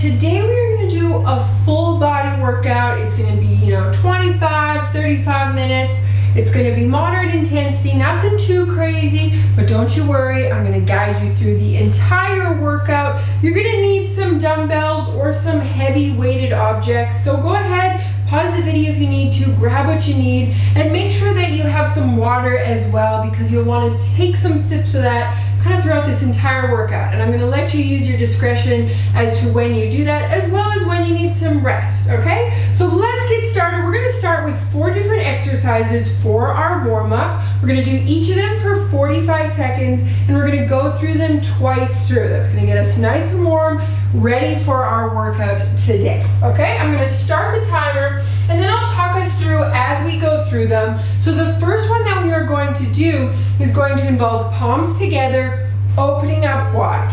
today we're going to do a full body workout. It's going to be, 25, 35 minutes. It's going to be moderate intensity, nothing too crazy, but don't you worry, I'm going to guide you through the entire workout. You're going to need some dumbbells or some heavy weighted objects, so go ahead, pause the video if you need to, grab what you need, and make sure that you have some water as well, because you'll want to take some sips of that kind of throughout this entire workout. And I'm going to let you use your discretion as to when you do that, as well as when you need some rest, okay? So let's get started. We're going to start with 4 different exercises for our warm-up. We're going to do each of them for 45 seconds, and we're going to go through them twice through. That's going to get us nice and warm, ready for our workout today, okay? I'm going to start the timer, and then I'll talk us through as we go through them. So the first one that we are going to do is going to involve palms together, opening up wide.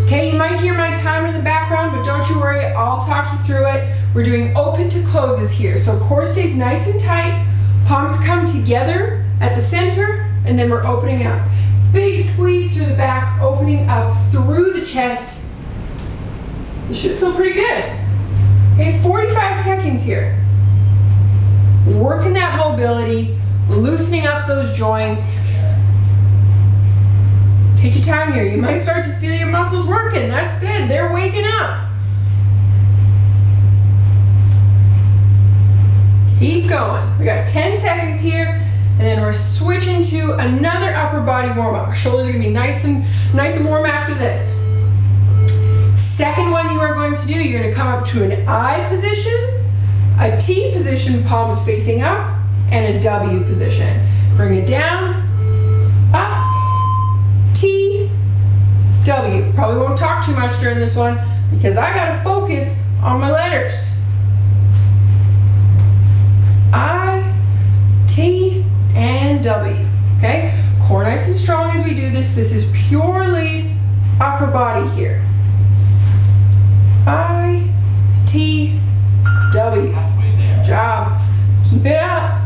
Okay, you might hear my timer in the background, but don't you worry, I'll talk you through it. We're doing open to closes here. So core stays nice and tight, palms come together at the center, and then we're opening up. Big squeeze through the back, opening up through the chest. This should feel pretty good. Okay, 45 seconds here. Working that mobility, loosening up those joints. Take your time here. You might start to feel your muscles working. That's good. They're waking up. Keep going. We got 10 seconds here, and then we're switching to another upper body warm-up. Our shoulders are gonna be nice and warm after this. Second one you are going to do, you're going to come up to an I position, a T position, palms facing up, and a W position. Bring it down, up, T, W. Probably won't talk too much during this one because I got to focus on my letters. I, T, and W. Okay? Core nice and strong as we do this. This is purely upper body here. I, T, W. Good job. Keep it up.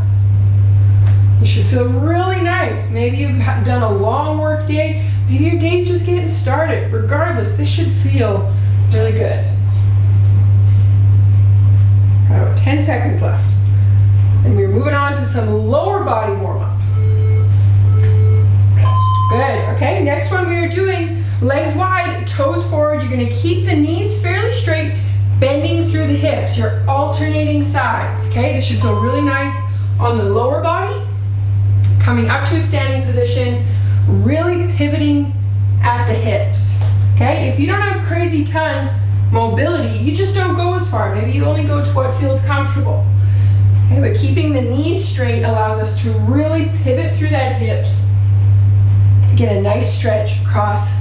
You should feel really nice. Maybe you've done a long work day. Maybe your day's just getting started. Regardless, this should feel really good. Got about 10 seconds left. And we're moving on to some lower body warm-up. Good. Okay, next one we are doing legs wide, toes forward. You're going to keep the knees fairly straight, bending through the hips. You're alternating sides, okay? This should feel really nice on the lower body. Coming up to a standing position, really pivoting at the hips, okay? If you don't have crazy ton mobility, you just don't go as far. Maybe you only go to what feels comfortable. Okay, but keeping the knees straight allows us to really pivot through that hips, get a nice stretch across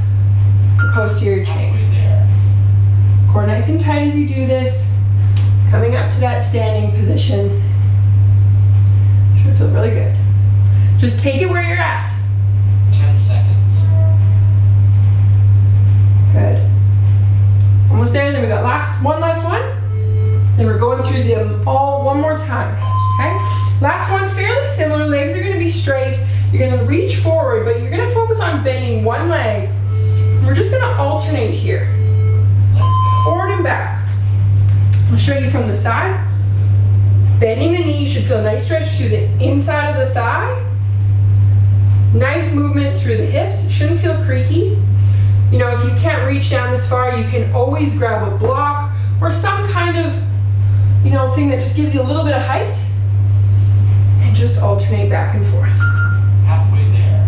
the posterior chain. Core nice and tight as you do this. Coming up to that standing position. Should feel really good. Just take it where you're at. 10 seconds. Good. Almost there. Then we got one last one. Then we're going through them all one more time. Okay? Last one, fairly similar. Legs are going to be straight. You're going to reach forward, but you're going to focus on bending one leg. We're just going to alternate here. Let's go. Forward and back. I'll show you from the side. Bending the knee, should feel a nice stretch through the inside of the thigh. Nice movement through the hips. It shouldn't feel creaky. If you can't reach down this far, you can always grab a block or some kind of, thing that just gives you a little bit of height. And just alternate back and forth. Halfway there.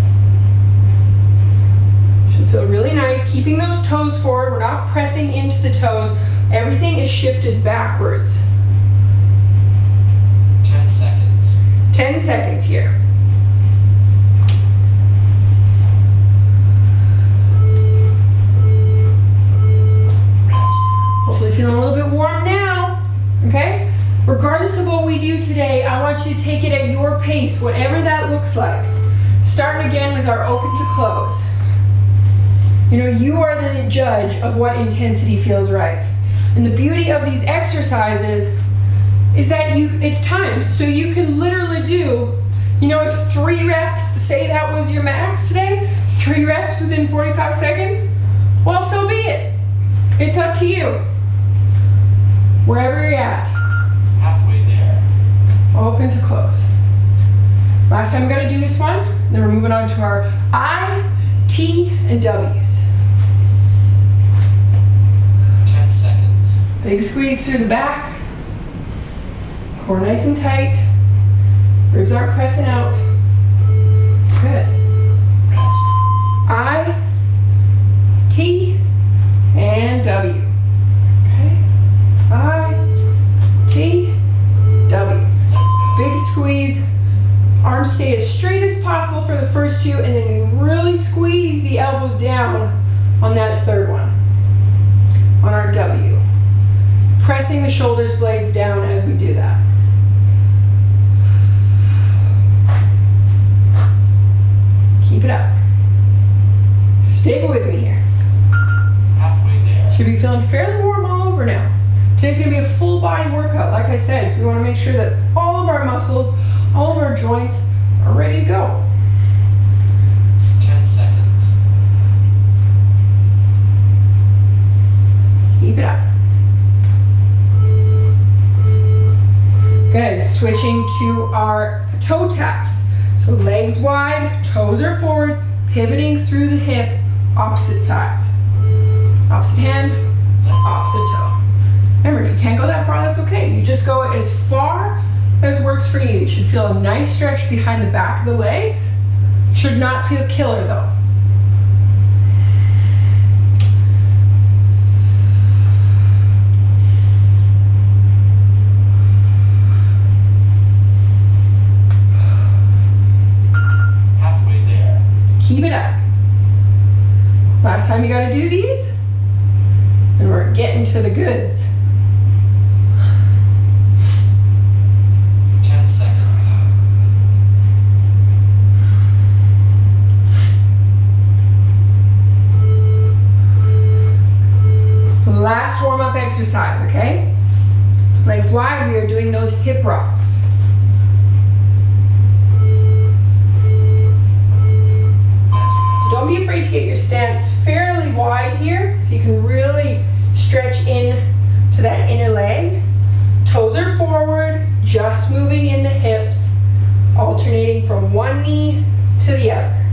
Should feel really nice. Keeping those toes forward. We're not pressing into the toes. Everything is shifted backwards. 10 seconds. 10 seconds here. Rest. Hopefully feeling a little bit warm now, okay? Regardless of what we do today, I want you to take it at your pace, whatever that looks like. Starting again with our open to close. You are the judge of what intensity feels right. And the beauty of these exercises is that it's timed. So you can literally do, if 3 reps, say that was your max today, 3 reps within 45 seconds, well, so be it. It's up to you. Wherever you're at, Halfway there. open to close. Last time we got to do this one, then we're moving on to our I, T, and W's. 10 seconds. Big squeeze through the back. Core nice and tight. Ribs aren't pressing out. Good. Rest. I, T, and W. Okay. I, T, W. Let's go. Big squeeze. Arms stay as straight as possible for the first two, and then we really squeeze the elbows down on that third one. On our W. Pressing the shoulders blades down as we do that. Keep it up. Stay with me here. Halfway there. Should be feeling fairly warm all over now. Today's gonna be a full body workout, like I said, so we wanna make sure that all of our muscles, all of our joints are ready to go. 10 seconds. Keep it up. Good, switching to our toe taps. So legs wide, toes are forward, pivoting through the hip, opposite sides. Opposite hand, Let's go. opposite toe. Remember, if you can't go that far, that's okay. You just go as far as works for you. You should feel a nice stretch behind the back of the legs. Should not feel killer though. Halfway there. Keep it up. Last time you gotta do these, and we're getting to the goods. 10 seconds. Last warm-up exercise, okay? Legs wide, we are doing those hip rocks. So don't be afraid to get your stance fairly wide here, so you can really stretch in to that inner leg. Toes are forward, just moving in the hips, alternating from one knee to the other.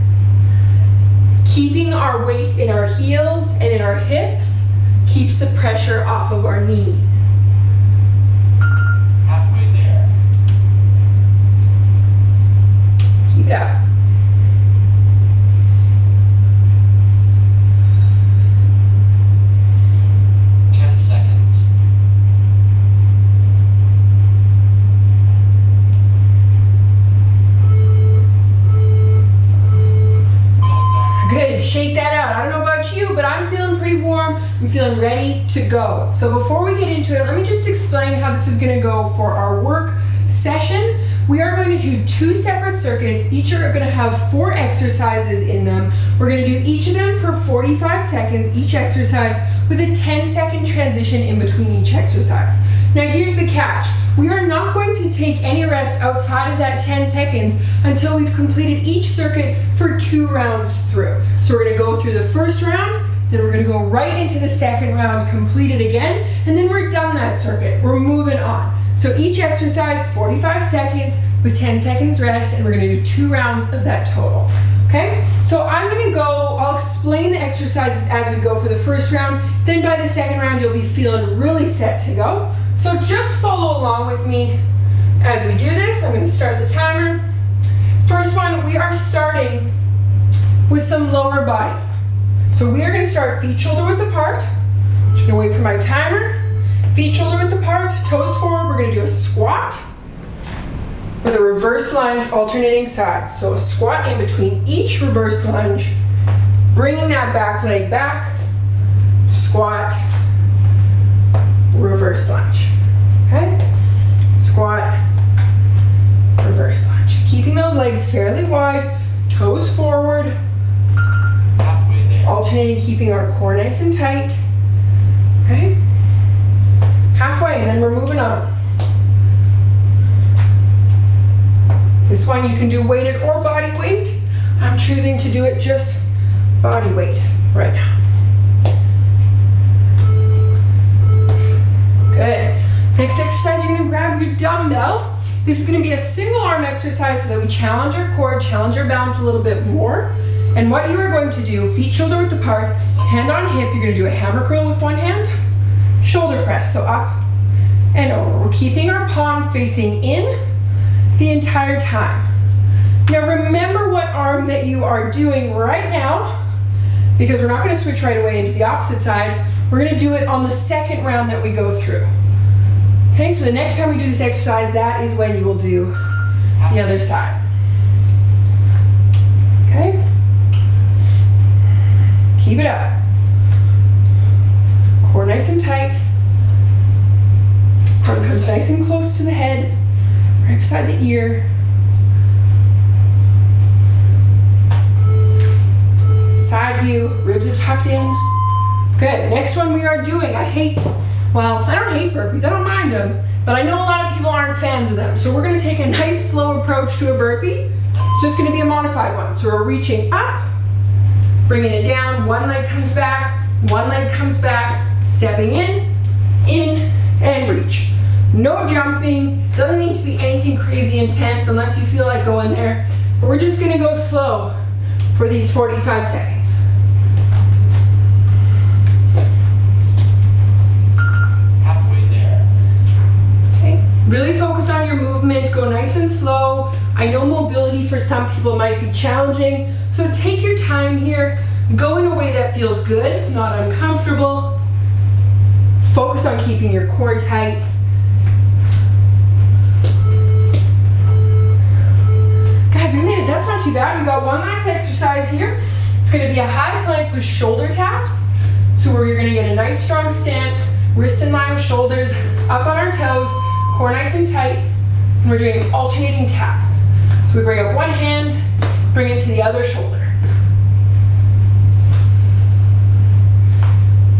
Keeping our weight in our heels and in our hips keeps the pressure off of our knees. Halfway there. Keep it up. Seconds. Good, shake that out. I don't know about you, but I'm feeling pretty warm. I'm feeling ready to go. So before we get into it, let me just explain how this is gonna go for our work session. We are going to do 2 separate circuits. Each are gonna have 4 exercises in them. We're gonna do each of them for 45 seconds, each exercise, with a 10-second transition in between each exercise. Now here's the catch. We are not going to take any rest outside of that 10 seconds until we've completed each circuit for 2 rounds through. So we're gonna go through the first round, then we're gonna go right into the second round, complete it again, and then we're done that circuit. We're moving on. So each exercise, 45 seconds with 10 seconds rest, and we're gonna do 2 rounds of that total. Okay, so I'm gonna go, I'll explain the exercises as we go for the first round, then by the second round you'll be feeling really set to go. So just follow along with me as we do this. I'm gonna start the timer. First one, we are starting with some lower body. So we are gonna start feet shoulder width apart. Just gonna wait for my timer. Feet shoulder width apart, toes forward. We're gonna do a squat with a reverse lunge alternating sides. So a squat in between each reverse lunge, bringing that back leg back, squat, reverse lunge. Okay? Squat, reverse lunge. Keeping those legs fairly wide, toes forward, Halfway there. alternating, keeping our core nice and tight. Okay? Halfway, and then we're moving on. This one you can do weighted or body weight. I'm choosing to do it just body weight right now. Good. dumbbell. This is going to be a single arm exercise so that we challenge our core, challenge our balance a little bit more. And what you are going to do, feet shoulder width apart, hand on hip, you're going to do a hammer curl with one hand, shoulder press, so up and over. We're keeping our palm facing in the entire time. Now remember what arm that you are doing right now, because we're not going to switch right away into the opposite side. We're going to do it on the second round that we go through. Okay, so the next time we do this exercise, that is when you will do the other side. Okay? Keep it up. Core nice and tight. Arm comes nice and close to the head, right beside the ear. Side view, ribs are tucked in. Good, next one we are doing, I don't hate burpees, I don't mind them, but I know a lot of people aren't fans of them. So we're gonna take a nice slow approach to a burpee. It's just gonna be a modified one. So we're reaching up, bringing it down, one leg comes back, stepping in, and reach. No jumping, doesn't need to be anything crazy intense unless you feel like going there. But we're just gonna go slow for these 45 seconds. Really focus on your movement, go nice and slow. I know mobility for some people might be challenging, so take your time here. Go in a way that feels good, not uncomfortable. Focus on keeping your core tight. Guys, we made it, that's not too bad. We got one last exercise here. It's gonna be a high plank with shoulder taps. So where you're gonna get a nice strong stance, wrist in line with shoulders, up on our toes, core nice and tight, and we're doing alternating tap. So we bring up one hand, bring it to the other shoulder.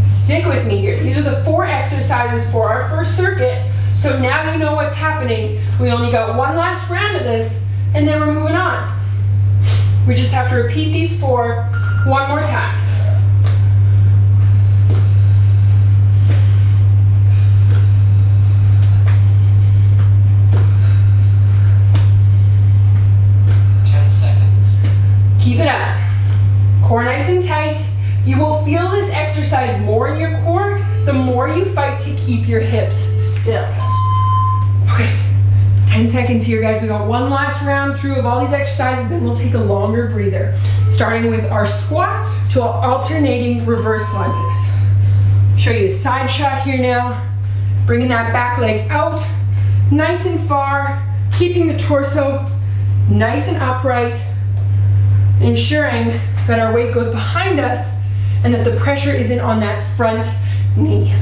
Stick with me here. These are the 4 exercises for our first circuit. So now you know what's happening. We only got one last round of this, and then we're moving on. We just have to repeat these 4 one more time. Keep it up. Core nice and tight. You will feel this exercise more in your core the more you fight to keep your hips still. Okay, 10 seconds here, guys. We got one last round through of all these exercises, then we'll take a longer breather. Starting with our squat to alternating reverse lunges. Show you a side shot here now. Bringing that back leg out, nice and far, keeping the torso nice and upright. Ensuring that our weight goes behind us and that the pressure isn't on that front knee.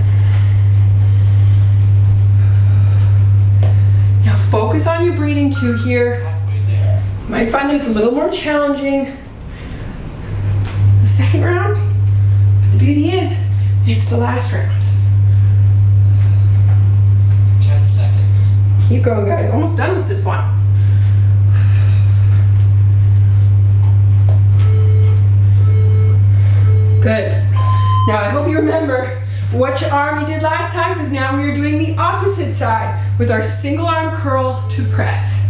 Now focus on your breathing too here. You might find that it's a little more challenging. The second round, but the beauty is, it's the last round. 10 seconds. Keep going, guys. Almost done with this one. Good. Now I hope you remember which arm you did last time, because now we are doing the opposite side with our single arm curl to press.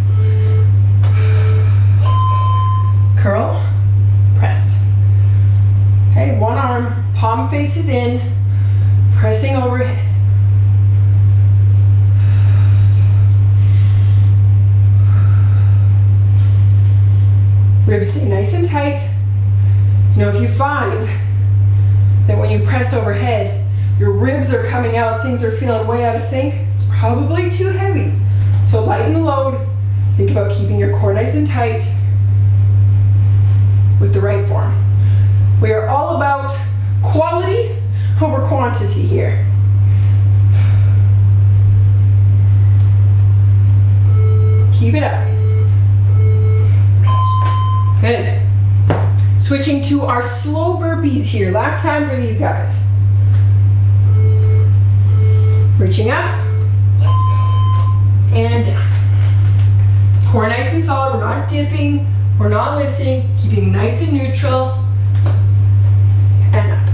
Let's go. Curl, press. Okay, one arm, palm faces in, pressing overhead. Ribs stay nice and tight. You know, if you find that when you press overhead, your ribs are coming out, things are feeling way out of sync, it's probably too heavy. So lighten the load. Think about keeping your core nice and tight with the right form. We are all about quality over quantity here. Keep it up. Good. Switching to our slow burpees here. Last time for these guys. Reaching up. Let's go. And down. Core nice and solid. We're not dipping. We're not lifting. Keeping nice and neutral. And up.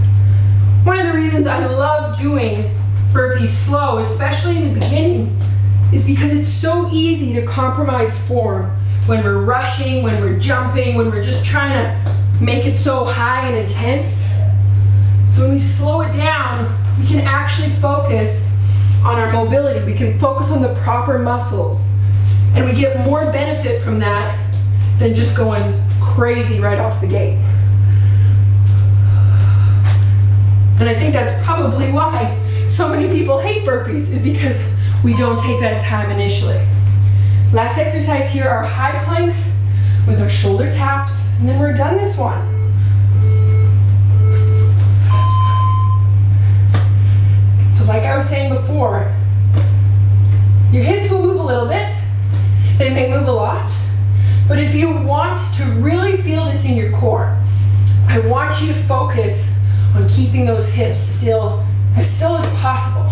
One of the reasons I love doing burpees slow, especially in the beginning, is because it's so easy to compromise form when we're rushing, when we're jumping, when we're just trying to make it so high and intense. So when we slow it down, we can actually focus on our mobility. We can focus on the proper muscles. And we get more benefit from that than just going crazy right off the gate. And I think that's probably why so many people hate burpees, is because we don't take that time initially. Last exercise here are high planks with our shoulder taps, and then we're done this one. So like I was saying before, your hips will move a little bit. They may move a lot, but if you want to really feel this in your core, I want you to focus on keeping those hips still as possible.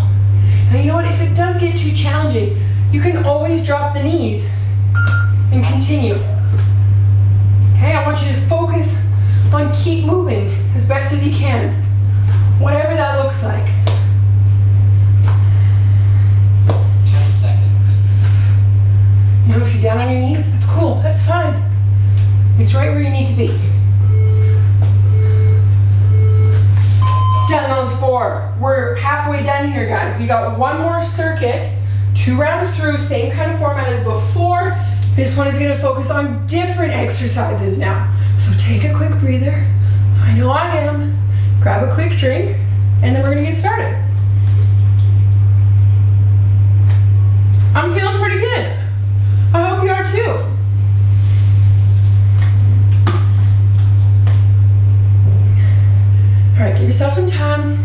Now you know what, if it does get too challenging, you can always drop the knees and continue. Okay, I want you to focus on keep moving as best as you can, whatever that looks like. 10 seconds. You know, if you're down on your knees, that's cool, that's fine. It's right where you need to be. Done those 4. We're halfway done here, guys. We got one more circuit, 2 rounds through, same kind of format as before. This one is going to focus on different exercises now. So take a quick breather. I know I am. Grab a quick drink, and then we're going to get started. I'm feeling pretty good. I hope you are too. All right, give yourself some time.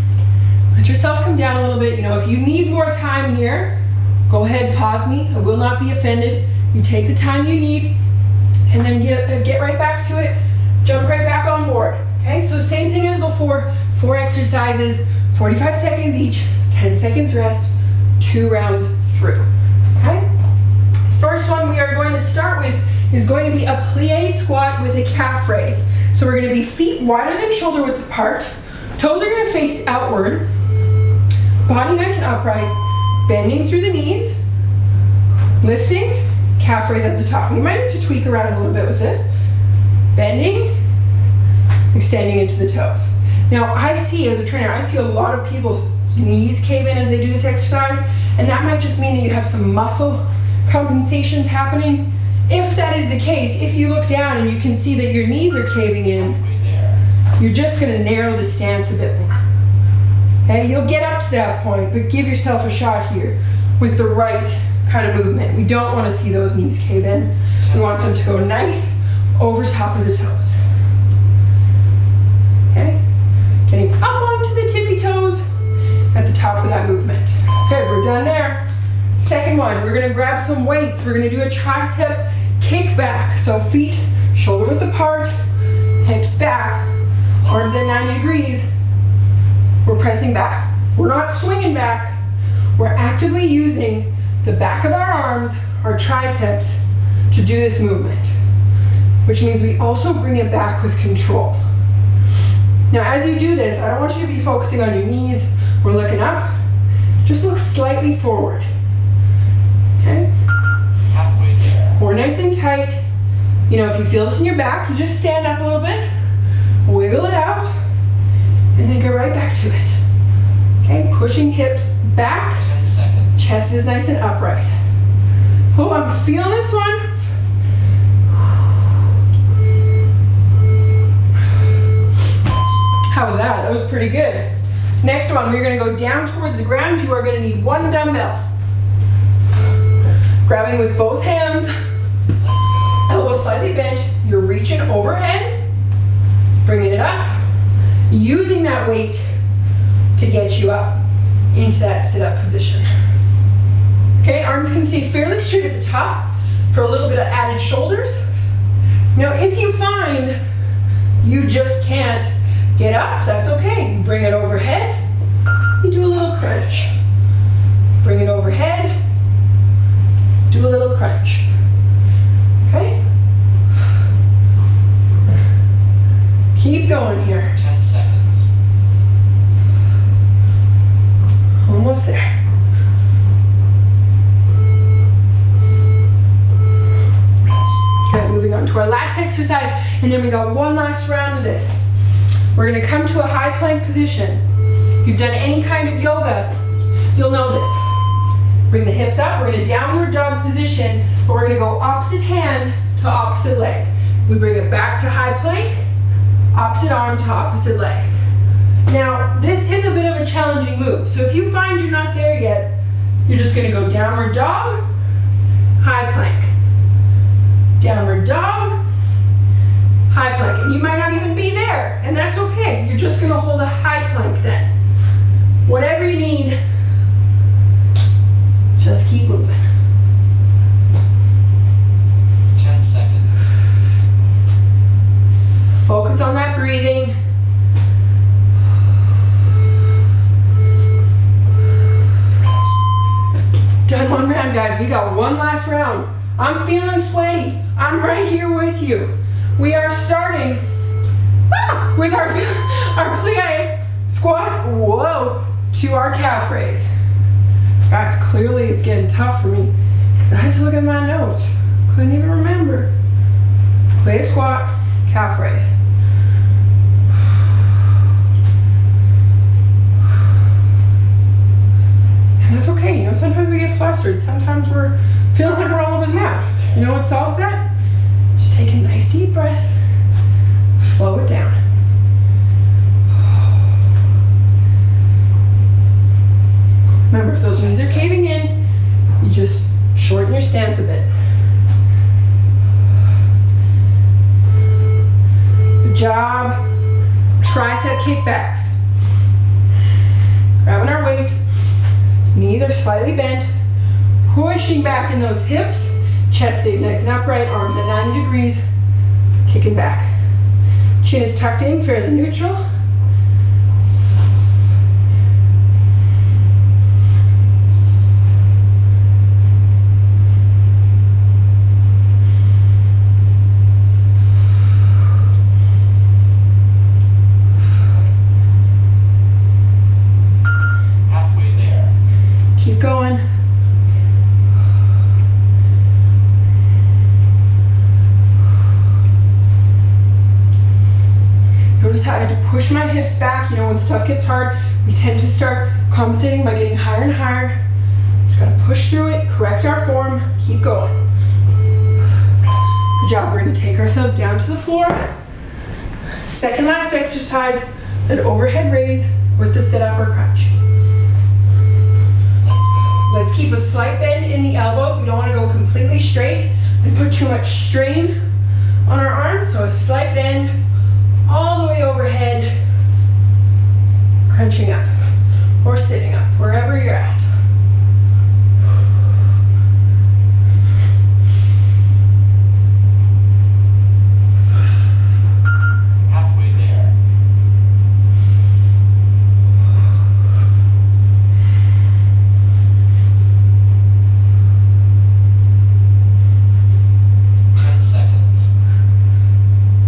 Let yourself come down a little bit. You know, if you need more time here, go ahead, pause me. I will not be offended. You take the time you need, and then get right back to it. Jump right back on board. Okay, so same thing as before. 4 exercises, 45 seconds each, 10 seconds rest, 2 rounds through. Okay? First one we are going to start with is going to be a plie squat with a calf raise. So we're going to be feet wider than shoulder width apart. Toes are going to face outward. Body nice and upright. Bending through the knees. Lifting. Calf raise at the top. You might need to tweak around a little bit with this. Bending. Extending into the toes. Now I see, as a trainer, I see a lot of people's knees cave in as they do this exercise. And that might just mean that you have some muscle compensations happening. If that is the case, if you look down and you can see that your knees are caving in, Right there. you're just going to narrow the stance a bit more. Okay, you'll get up to that point, but give yourself a shot here with the right kind of movement. We don't want to see those knees cave in. We want them to go nice over top of the toes. Okay, getting up onto the tippy toes at the top of that movement. Okay, we're done there. Second one, we're going to grab some weights. We're going to do a tricep kick back. So feet shoulder width apart, hips back, arms at 90 degrees. We're pressing back. We're not swinging back. We're actively using the back of our arms, our triceps, to do this movement, which means we also bring it back with control. Now, as you do this, I don't want you to be focusing on your knees or looking up. Just look slightly forward. Okay? Halfway there. Core nice and tight. You know, if you feel this in your back, you just stand up a little bit, wiggle it out, and then go right back to it. Okay, pushing hips back, 10 seconds. chest is nice and upright. Oh, I'm feeling this one. How was that? That was pretty good. Next one, we're gonna go down towards the ground. You are gonna need 1 dumbbell. Grabbing with both hands, Let's go. elbows slightly bent. You're reaching overhead, bringing it up, using that weight to get you up into that sit-up position. Okay, arms can stay fairly straight at the top for a little bit of added shoulders. Now, if you find you just can't get up, that's okay. You bring it overhead, you do a little crunch. Bring it overhead, do a little crunch. Okay? Keep going here. 10 seconds. Almost there. exercise, and then we got one last round of this. We're gonna come to a high plank position. If you've done any kind of yoga, you'll know this. Bring the hips up, we're gonna downward dog position, but we're gonna go opposite hand to opposite leg. We bring it back to high plank, opposite arm to opposite leg. Now, this is a bit of a challenging move, so if you find you're not there yet, you're just gonna go downward dog, high plank. Downward dog, high plank. And you might not even be there, and that's okay. You're just gonna hold a high plank then. Whatever you need, just keep moving. 10 seconds. Focus on that breathing. Rest. Done one round, guys. We got one last round. I'm feeling sweaty. I'm right here with you. We are starting with our plie squat, whoa, to our calf raise. Guys, clearly it's getting tough for me because I had to look at my notes. Couldn't even remember. Plie squat, calf raise. And that's okay, you know, sometimes we get flustered. Sometimes we're feeling like we're all over the map. You know what solves that? Just take a nice deep breath. Slow it down. Remember, if those knees are caving in, you just shorten your stance a bit. Good job. Tricep kickbacks. Grabbing our weight. Knees are slightly bent. Pushing back in those hips. Chest stays nice and upright. Arms at 90 degrees. Kicking back. Chin is tucked in, fairly neutral. Halfway there. Keep going. Notice how I had to push my hips back. You know, when stuff gets hard, we tend to start compensating by getting higher and higher. Just gotta push through it, correct our form, keep going. Rest. Good job. We're gonna take ourselves down to the floor. Second last exercise, an overhead raise with the sit-up or crunch. Let's go. Let's keep a slight bend in the elbows. We don't wanna go completely straight and put too much strain on our arms, so a slight bend all the way overhead, crunching up or sitting up, wherever you're at. Halfway there.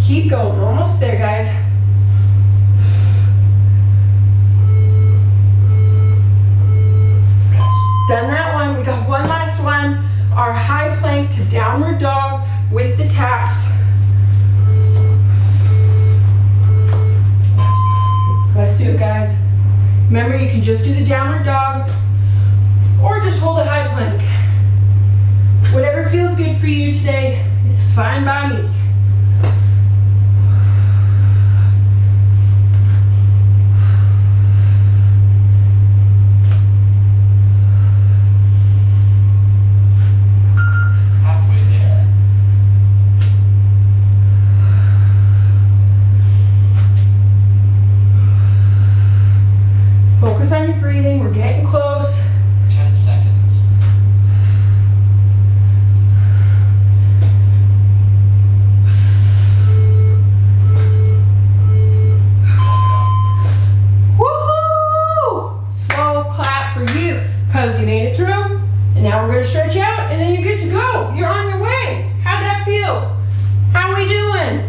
Keep going, almost there, guys. Rest. Done that one, we got one last one. Our high plank to downward dog with the taps. Let's do it, guys. Remember, you can just do the downward dogs or just hold a high plank. Whatever feels good for you today is fine by me. Halfway there. Focus on your breathing, we're getting close. 10 seconds. Woohoo! Slow clap for you, because you made it through. And now we're gonna stretch out and then you're good to go. You're on your way. How'd that feel? How we doing?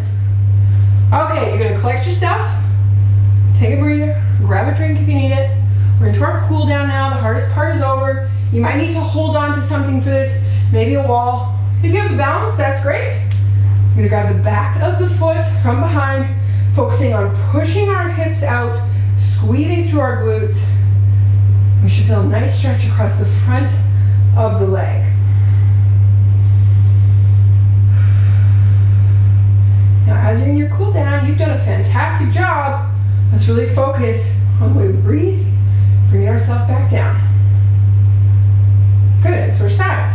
Okay, you're gonna collect yourself, take a breather, grab a drink if you need it. We're into our cool down now. The hardest part is over. You might need to hold on to something for this, maybe a wall. If you have the balance, that's great. gonna grab the back of the foot from behind, focusing on pushing our hips out, squeezing through our glutes. We should feel a nice stretch across the front of the leg. Now, as you're in your cool down, you've done a fantastic job. Let's really focus on the way we breathe, bringing ourselves back down. Good, and switch sides.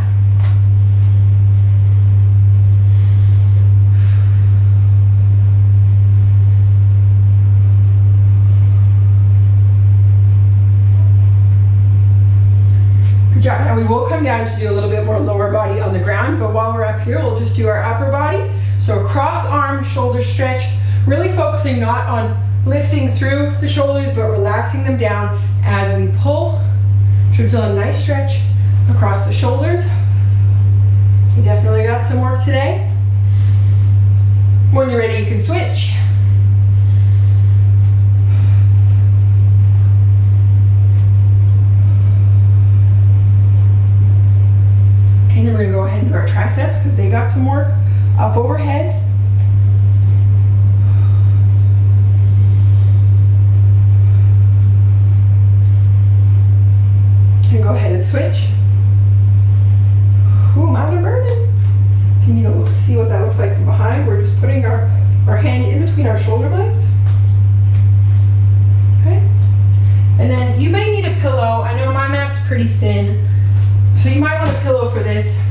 Good job. Now we will come down to do a little bit more lower body on the ground, but while we're up here, we'll just do our upper body. So cross arm, shoulder stretch, really focusing not on lifting through the shoulders, but relaxing them down as we pull. Should feel a nice stretch across the shoulders. You definitely got some work today. When you're ready, you can switch. Okay, then we're gonna go ahead and do our triceps because they got some work up overhead. And go ahead and switch. Ooh, mountain burning. If you need to look, see what that looks like from behind, we're just putting our hand in between our shoulder blades. Okay. And then you may need a pillow. I know my mat's pretty thin, so you might want a pillow for this.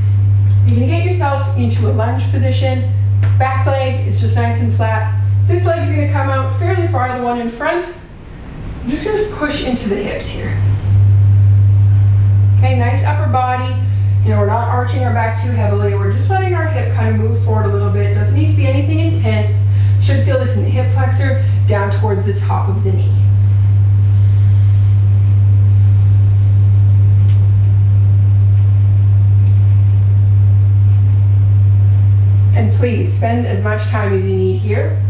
You're gonna get yourself into a lunge position. Back leg is just nice and flat. This leg is gonna come out fairly far, the one in front. You're just gonna push into the hips here. Okay, nice upper body. You know, we're not arching our back too heavily. We're just letting our hip kind of move forward a little bit. Doesn't need to be anything intense. Should feel this in the hip flexor down towards the top of the knee. And please spend as much time as you need here.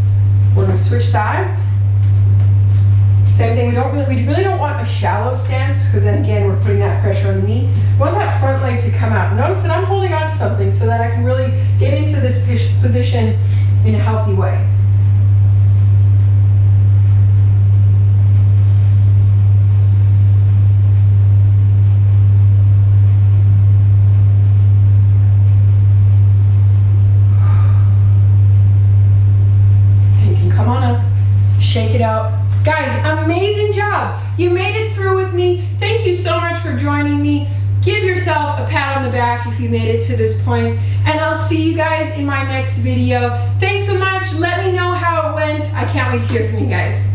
We're going to switch sides. Same thing, we really don't want a shallow stance because then again we're putting that pressure on the knee. We want that front leg to come out. Notice that I'm holding on to something so that I can really get into this position in a healthy way. And you can come on up, shake it out. Guys, amazing job. You made it through with me. Thank you so much for joining me. Give yourself a pat on the back if you made it to this point, and I'll see you guys in my next video. Thanks so much. Let me know how it went. I can't wait to hear from you guys.